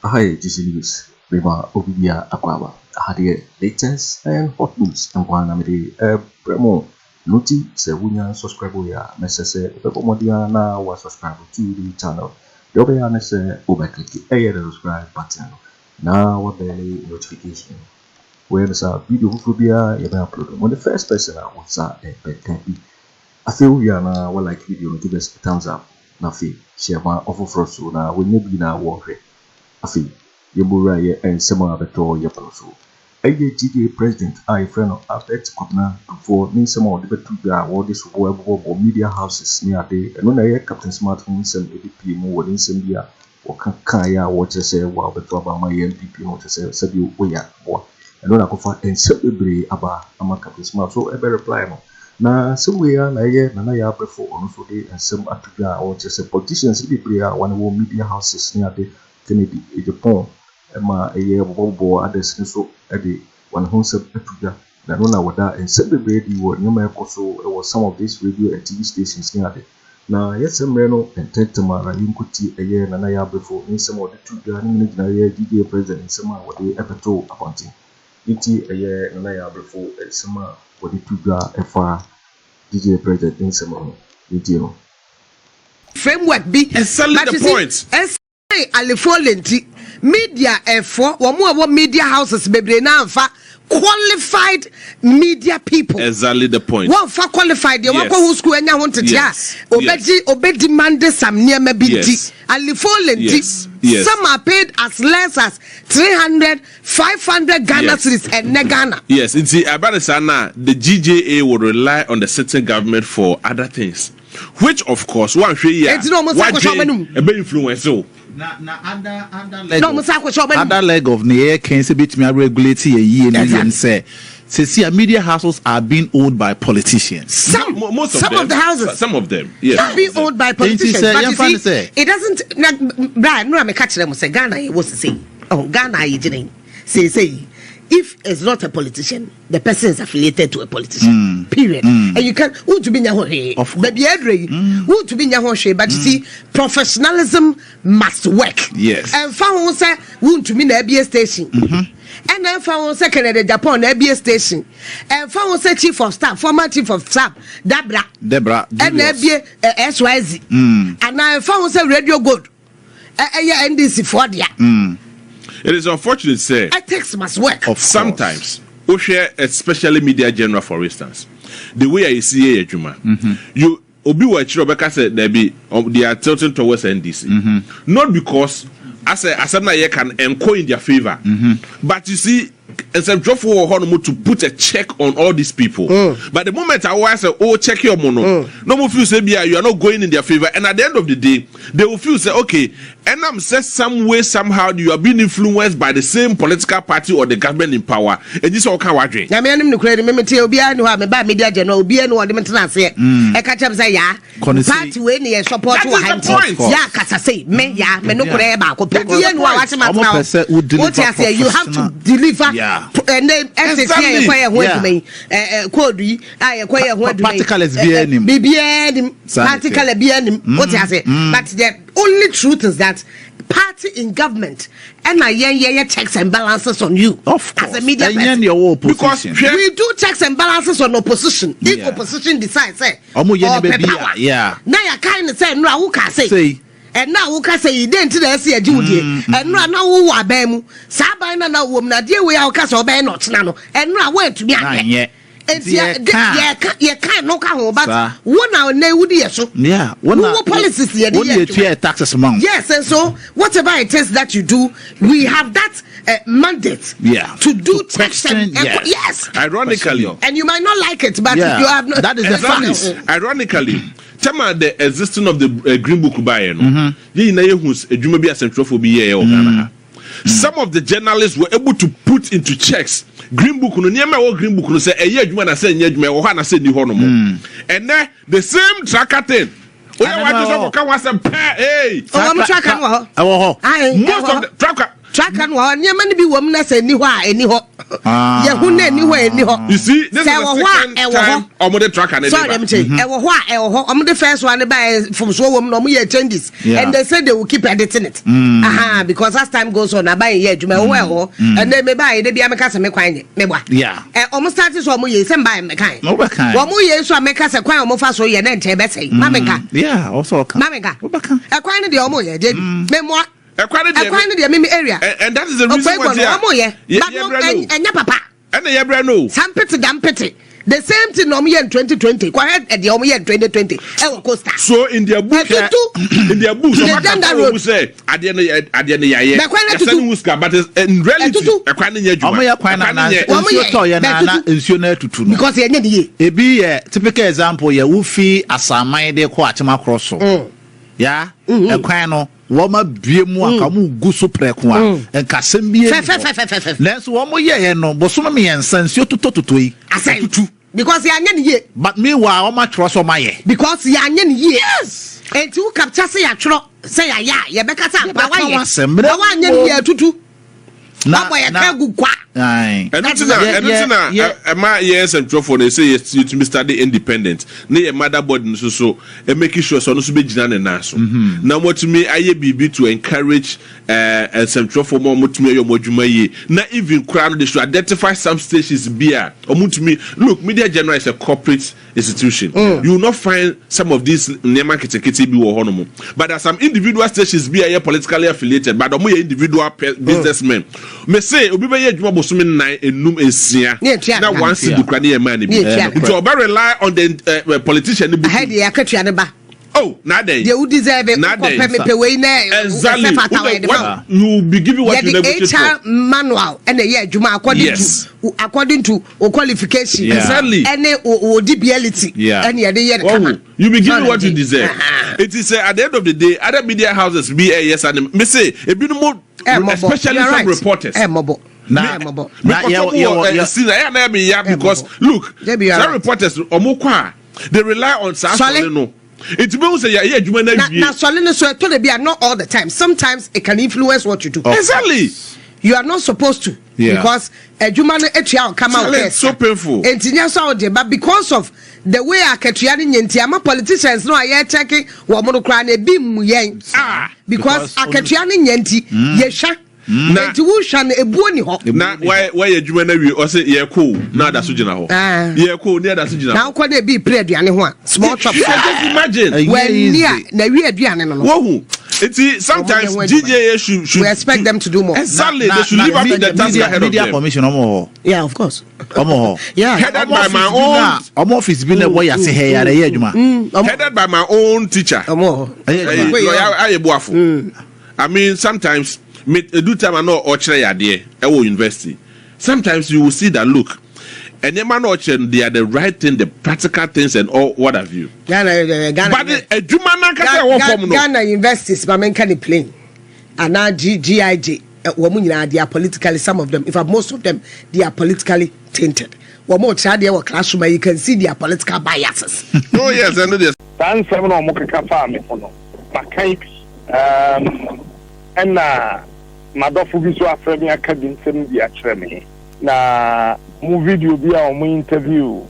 Hi, GJA, Beba Obia Aquaba. I had the latest and hot news and one of the Bremo. Noti se wunya subscribe ya necessary Modia na was subscribe to the channel. The other say over click the subscribe button. Now what belly notification. Where there's a video phobia you upload. When the first person I was I feel we are now what like video give us a thumbs up. Na fi share my offer for so na when you be na work. I feel you mura and some other to your so. GJA president, I friend of Kwabena Agyapong means some of the better all this or media houses near day, and when I hear Captain Smartphone some ADP more than some year or Kaya watches say, while the top of my MPP watches said you way at war. And when I go for and celebrate about Captain Smart, so I better reply. Now, somewhere I hear Nanaya Brefo on Friday and some Afriyie or just a politicians be player one of media houses near the Kennedy Agyapong. Emma a year bobo others so Eddie one home sub Afriyie that no wada and celebrate you were no more also was some of these radio and TV stations near there. Now yes some reno and Tentamara Yunkuti a year and I before in some of the two gardening GJA president in summer what they ever told appointing. Iti a year and I before a summer what the two FR GJA president in summer. Framework be exactly the point. Alifolenti media effort one media houses bebre na amfa qualified media people. Exactly the point. One for qualified the one who school enya want to obey demand some near maybe alifolenti some are paid as less as 300 500 Ghana cedis and Ghana. Yes, it's about the GJA will rely on the certain government for other things, which of course one influence so other leg of the air can say bit me regulate a year and say media houses are being owned by politicians. Some of the houses, some of them, yes, are being owned by politicians. But you see, it doesn't. Brian, no, I'm catching them. Say Ghana, was to say, oh Ghana, you didn't say. If it's not a politician, the person is affiliated to a politician. Period. And you can who to be baby who to be but you see, professionalism must work. Yes. And found say who to be the ABS station. And then found say Kennedy Agyapong ABS station. And found say chief of staff, former chief of staff, Deborah. And SYZ. And I found say Radio Good. NDC for dia. It is unfortunate to say ethics must work. Sometimes, especially media general, for instance, the way I see Ejuma, you Obi Rebecca said they are tilting towards NDC, not because as I can encourage in their favor, but you see. It's a job for Honomo to put a check on all these people. But the moment I was check your mono, no more feel say you are not going in their favor, and at the end of the day, they will feel say okay, and I'm say some way somehow you are being influenced by the same political party or the government in power, and this all can watch it. I mean, media general, be no maintenance here. I catch up say ya party when you support to ya kasa say me ya me no kure ba ko pe you have to deliver. And then SSC practical is what I say. But the only truth is that party in government and checks and balances on you as a media person. Because we do checks and balances on opposition. If opposition decides say now you kind of say no who can say. And now we can say you didn't see a Judy, and now who are Bemu, Sabina, no woman, dear we are Castle Bay not Nano, and now went to be yet. And you can't knock out, but 1 hour no would be so. Yeah, one policies here, taxes among. Yes, and so whatever it is that you do, we have that mandate to do checks and yes. Ironically, and you might not like it, but you have not. That is the fact. Ironically. Tell the existence of the Green Book by some of the journalists were able to put into checks Green Book no Green Book no say na say na say ni hono and then the same tracker thing most of the tracker track and one near many be woman as any why any ho. Yahoo anywhere any ho. You see, this is the second time I'm on the track and sorry, I'm saying, I'm the first one to buy from so woman no more changes. And they said they will keep editing it. Because as time goes on, I buy a well, and then maybe I be a mecassa me quine. Yeah. Almost started so more years and buy me kind. No, what kind? 1 more year so I make us a quite almost so you then tell Bessie. Mamma. Yeah, also Mamma. A quine the almost did memoir. A quantity area. And that is the reason why. And your papa. And the Yabrano. Some pity, damn pity. The same thing on me in 2020. Quiet at the Omi in 2020. Costa. So in their book, in their book, who say, I didn't but in reality, a because it be a typical example, ya wufi asamai de kwa chima crosso. Yeah, a quano. Woma biemu akamu gusu prekwa enkasem bie nanso wo mo ye no bosoma me ensansio tototoyi tutu because ya anya ye but meanwhile wo ma tro so ma ye because ya anya ye yes enti wo capture say ya tro say ya ye beka sa pa wa ye wa anya ye tutu na boy ka gugwa and my yes and trofo they say yes you to be study independent na your motherboard so making sure so no so be gina na so na what to me aye bibi to encourage some trofo more to me your moduma ye na even crown they should identify some stations beer or to me look media general is a corporate institution you will not find some of these nema kitekiti bi wo hono but there are some individual stations beer politically affiliated but omo individual businessmen me say obi be ye adwuma bosome nnan enum esia na once the krani e man bi to oba rely on the politician bi head ya katua ne ba oh na dey you deserve it exactly you be giving what you negotiate for manual and ye adwuma according to qualification exactly and DBLity and ye dey you be giving what you deserve it is at the end of the day other media houses be yes and me say e bi no more especially some reporters because look some reporters omokwa they rely on Sasolino no it means say yeah adwuma na wie na Solino so to be not all the time sometimes it can influence what you do exactly you are not supposed to because adwuma na etua come out it's so painful entinya so de but because of the way aketua ne nyenti ama politicians no are checking wo mo kra na bi mu yen because aketua ne nyenti ye hwa na ti wo hwa na ebuo ni ho na why adwuma na wie o say ye cool na da so gina ho ye cool ni da so gina na ko na bi pre aduane ho a small chop just imagine when near na wie aduane no wo sometimes GJA should we expect them to do more exactly they should live up to the task ahead of media them commission yeah of course headed by my own office bi na boy ase he yare ye adwuma headed by my own teacher I mean sometimes do time I know ochre yade ewo university sometimes you will see that look and the man they are the right thing the practical things and all what have you Ghana universities but men can plane and now GJA they are politically some of them in fact most of them they are politically tainted one more child there classroom you can see their political biases oh yes I know this dan seven or mokaka farm no makai and madofu bi so afremi akadi nsem bi akere me na mu video bi a mu interview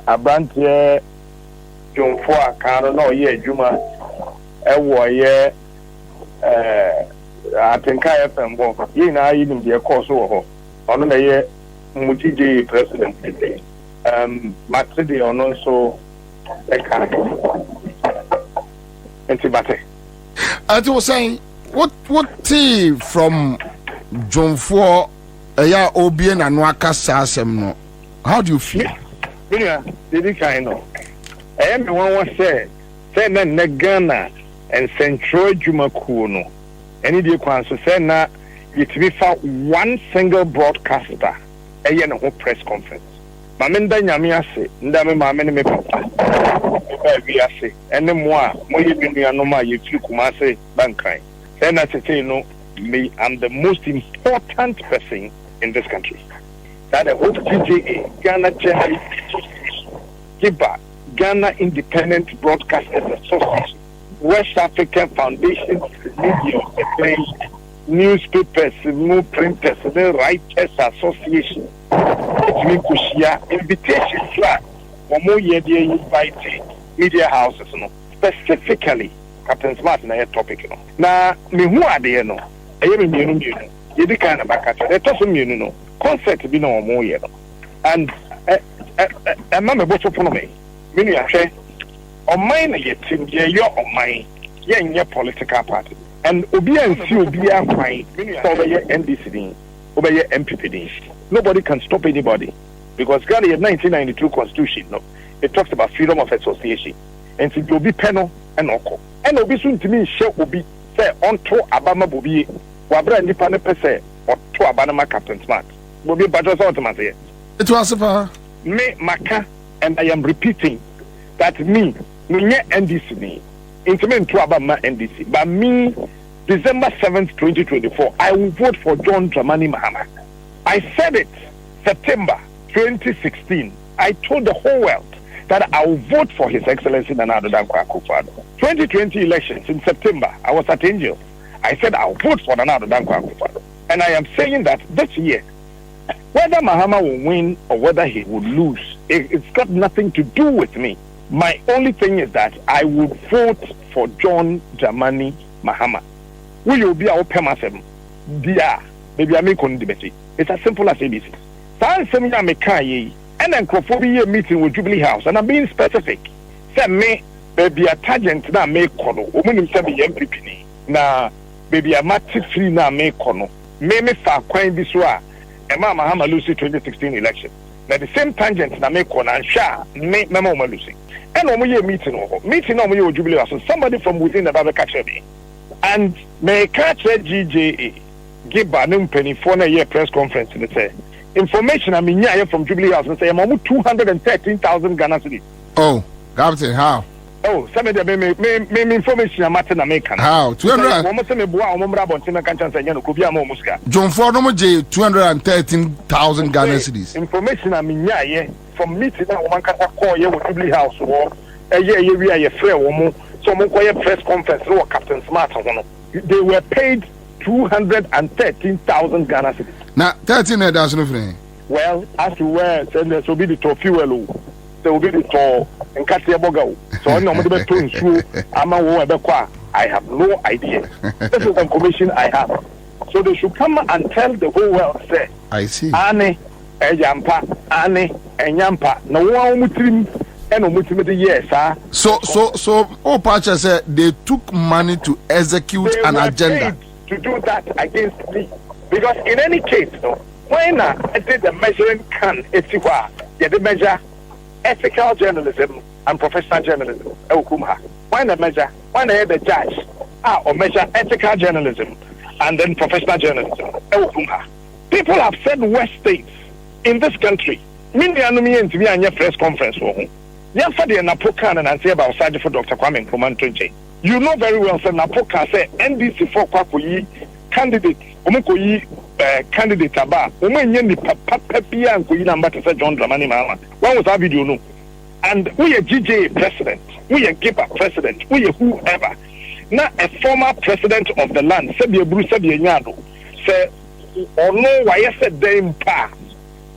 abrantie jonfo akano na oye adwuma ewo ye atenka FM bo ye na ayi nim de course wo ho ono na ye mu GJA president matridi ono so eka entibate as you were saying what tea from jonfo ya obie na no akasa asem no how do you feel yeah did you kind of me one say na Ghana and Central Jumaku no any dey kwan so say na yitimi fa one single broadcaster eye na ho press conference ma me nda nyame ase nda me ma me ne me papa ba bi ase ene mo a mo ye binua no ma ye firi kuma ase bankan say na tete no me I'm the most important person in this country. That the whole GJA, Ghana Channel, Ghana Independent Broadcasters Association, West African Foundation Media, newspapers, no printers, the Writers Association. It's me kushia invitation flat. One more year they invite media houses, no. Specifically, Captain Smart na topic, no. Na me who are there, no. I am in you the kind of back. They toss me, no. Concept be no more year, no. And a mamma bought for me. Meaning, I say, on mine, yet, you're on mine, your political party. And Obia and C Obia fine, over your NDC, over your MPPD. Nobody can stop anybody. Because Ghana 1992 Constitution, no, it talks about freedom of association. And so you'll be penal and oko. And Obi soon to me, share Obi, say, on to Abama Bobi, Wabra and Nipane Pese, or to Abanama Captain Smart. Bobi Badras automatic. It was me Maka, and I am repeating that me NDC, intimate to Abama NDC, but me, December 7th, 2024, I will vote for John Dramani Mahama. I said it, September 2016. I told the whole world that I will vote for His Excellency Nana Addo Akufo-Addo. 2020 elections in September, I was at Angel. I said I will vote for Nana Addo Akufo-Addo. And I am saying that this year, whether Mahama will win or whether he will lose, it's got nothing to do with me. My only thing is that I would vote for John Dramani Mahama. We will be our permasem. Dia, maybe I make on debate. It's as simple as ABC. Sammy me and then Kofobi meeting with Jubilee House, and I'm being specific. Say me, baby, a tangent na me kono. Woman say me MPP. Na baby, a matic free na me kono. Me fa kwan biswa. Emma Mahama Lucy 2016 election. Now the same tangent na me kono and sha me Mama Lucy. And omo meeting omo with Jubilee House. So somebody from within the Bible catch me. And me catch GJA. Give Banum penny for a year press conference and say information I mean from Jubilee House and say I'm almost 213,000 Ghana cedis. Oh, Captain, how? Oh, some of the information I'm at American. How? 200. John Ford, 213,000 Ghana cedis. Information I mean from meeting that one can call you with Jubilee House or a year we are a fair woman. So I'm press conference or Captain Smart. They were paid 213,000 Ghana cedis. Now, 13,000. Well, as you were, there will be the top fuel. There will be the top and Katia Bogo. So I'm not going to I have no idea. This is the information I have. So they should come and tell the whole world, say, I see. Ane, Ejampa, Ane, Enyampa. No one Muslim and Mutimidi, yes, sir. So, Pacha said they took money to execute an agenda. To do that against me. Because in any case, when I did the measuring can, it's the measure ethical journalism and professional journalism. When I measure, when I had the judge, or measure ethical journalism and then professional journalism. People have said West states in this country. Many and to me and your press conference. Yesterday, Napo and say about Sergeant for Dr. Kwame Nkrumah. You know very well, sir, Napo can say NDC for Kwaku candidate, candidate aba. Ni papa pia and kuyi number to say John Dramani Mahama. When was that video no? And we a GJA president, we a GJA president, we a whoever. Now a former president of the land, Sebi Ebru Sebi Enyado, say or no why said them pa.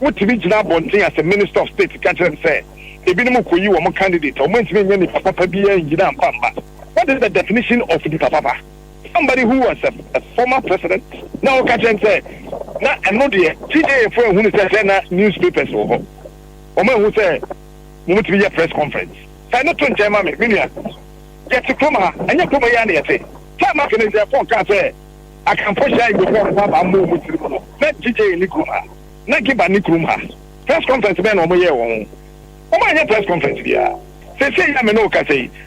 What to be Jina Bonting as a minister of state catch and say, Ebinimu kuyi wa candidate, or when to be papa pia and Jina Pamba. What is the definition of the papa? Somebody who was a former president. Now, catch and say, now, and not the TJ for who says newspapers over. Or who say, we want to be a press conference. So I not to Jama Minia. Get to Kuma, and you come here. Say, Tama can say, phone can say, I can push out before Papa move with you. Let GJ Nikuma, not give a Nikruma. Press conference, man, over here. Oh, my press conference here. They say,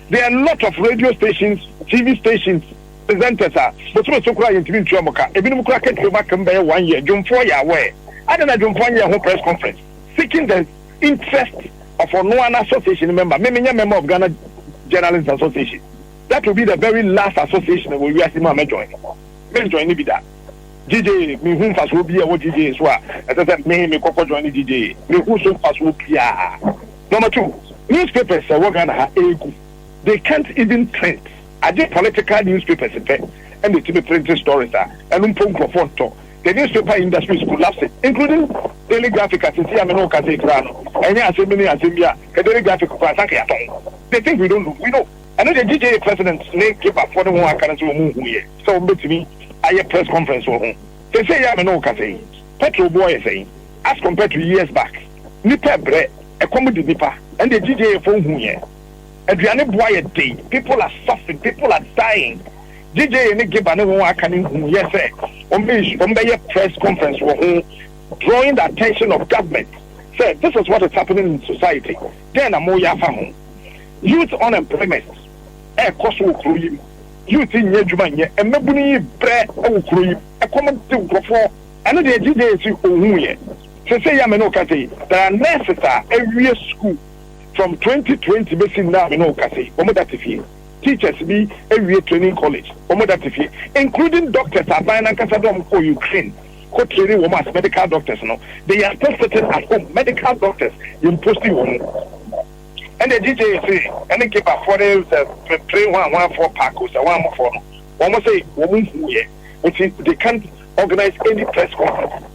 there are a lot of radio stations, TV stations, presenters are, but so crying to be in Chuamoka. If you crack it, you back and bear 1 year, June 4 year away. I don't know, June 4 year home press conference, seeking the interest of onua association member, maybe a member of Ghana Journalists Association. That will be the very last association that we are seeing join. Let's join that. GJ, me whom fast will be a what GJ is what. As I said, me Coco join GJ. Me who so fast will be. Number 2. Newspapers are working on egu. They can't even print. I did political newspapers. and the TV printing stories and photo. The newspaper industry is collapsing, including Daily Graphic as and Daily Graphic. They think we don't know. We know. I know the GJA president's name keep up for the one currency here. So to me, I have press conference for home. They say petrol boy is saying, as compared to years back, Nipa bread, a comedy Nipa, and the GJA phone here. And we are not boy a day. People are suffering, people are dying. GJA and give an one yes, sir. On the press conference for home, drawing the attention of government. Say, this is what is happening in society. Then a more yafa youth unemployment. Cost will crew you. Youth in Yejumania, and Mabuni bread will crew you. A common thing for another GJA who here. So say Yamanokati, there are nurses every school from 2020 basing now in Okasi, Omodatifi. Teachers be every training college, Omodatifi, including doctors are buying Casadom for Ukraine. Kotiri womas medical doctors no. They are still sitting at home, medical doctors imposing one. And the DJ say, and they keep a 40 play 114 packers, 114. One say, woman here, which is they can't organize any press conference.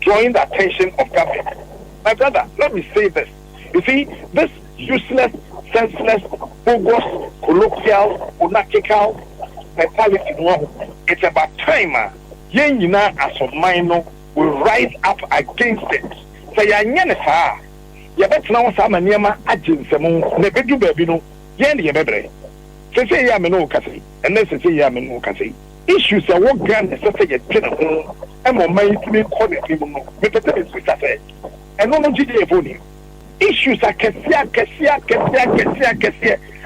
Drawing the attention of government. My brother, let me say this. You see, this useless, senseless, bogus, colloquial, monarchical mentality, it's about time. Yena as of minor will rise up against it. Say, Yanesa, you bet now some Niama agents among Nebedu Babino, Yen Yabebre. Say, Yameno Cassi, and let's say Yameno Cassi. Issues are what grand is such a general, and more money to be called it, with the things we say. And no GJA voting. Issues are Cassia.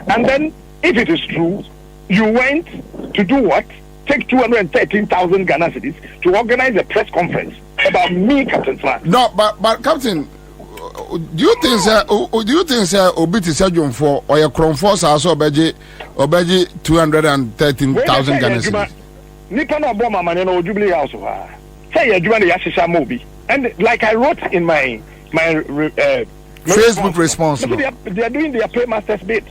And then, if it is true, you went to do what? Take 213,000 Ghana cedis to organize a press conference about me, Captain Smart. No, but Captain, do you think Obiti Sajum for or your Chrome Force also Obeji 213,000 Ghana cedis? Nipa no bomb man no Jubilee House say you join the Yashisha Mobi, and like I wrote in my Facebook response. They are doing their paymasters bid.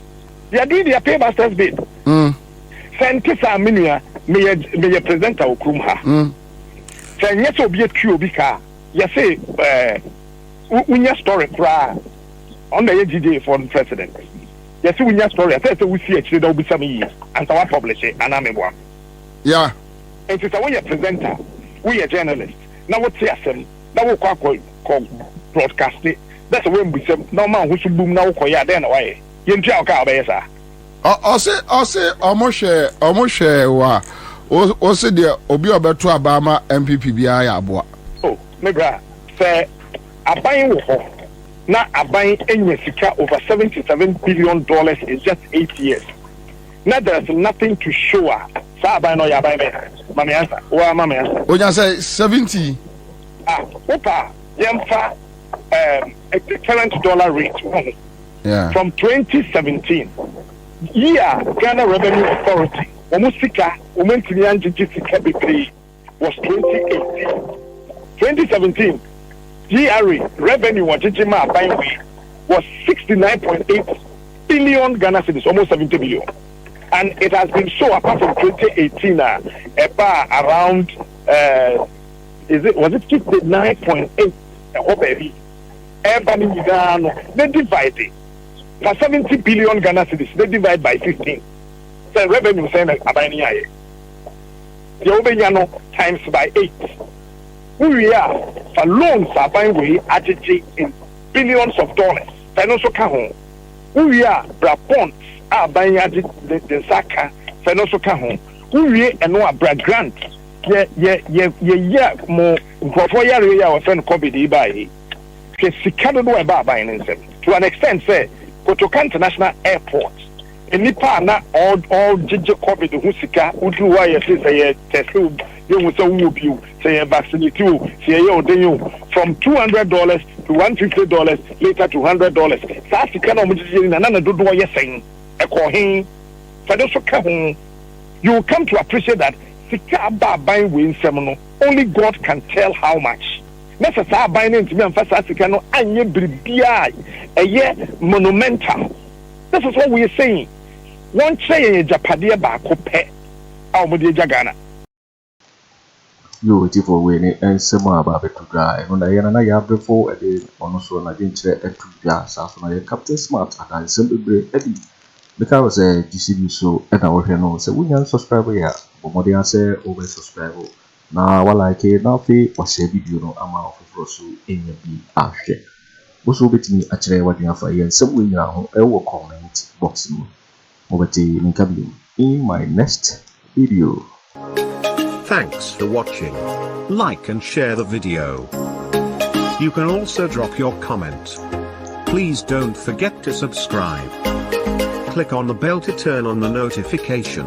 Sentisa Minia may a presenter of Krumha. Say yes, obi a Kubika. Yes, say, Unya story cry on the GJA for the president. Yes, Unya story. I said, we see it, there will be some years, and so I publish it, and I'm a one. Yeah. It is a way a presenter, we a journalist. Now, what's the now we call broadcast it. That's the way we say, no man who should boom now, Koya, then away. You tell Kabesa. I say, almost share, also the Obi Obetu Abama MPPBI Abua. Oh, Mebra, say, a buying now a buying any Sika over $77 billion in just 8 years. Now there's nothing to show her. Saba no ya buy me. Mami answer. Wa mami answer. Oja say 70. Opa, Gyamfi a current dollar rate. Yeah. From 2017. Ghana Revenue Authority, Omusika, Omentinian Sika Bikri was 2018. 2017, GRA revenue was was 69.8 billion Ghana cedis, almost 70 billion. And it has been so apart from 2018, around was it 59.8? They divided. For 70 billion Ghana cedis, they divide by 15. So revenue saying Abaniaye. The Obenyano times by 8. We are for loans are buying way in billions of dollars. Financial kahon. We are bonds are buying the Saka financial kahon. We are no brand grant. Yeah, more for your our friend Kobe by. Sikado no about buying them. To an extent, say Kotoka International Airport. In Nipa na all JJ COVID who sika udu wa say test you will say vaccinate you say from $200 to $150 later to $100. Sa sika no mujiji na na do wa yesen e ko hin so you will come to appreciate that sika ba buying we nsem no only God can tell how much. Necessary buying into me and first Africa no anye bribia a monumental. This is what we are saying. One say in Japadia ba kope a mo de Ghana. Yo, it's for winning and some about to dry. When I am a Brefo, a day on so I didn't share a 2 jars after my Captain Smart and I simply break Eddie. Because a GCB so and our channel, so we can subscribe here. But more than say over subscribe. Now, while I can now fee or say video no amount of Rosu in your be after. Also, bet me actually what you have and some way now, I will comment box over to in my next video. Thanks for watching. Like and share the video. You can also drop your comment. Please don't forget to subscribe. Click on the bell to turn on the notification.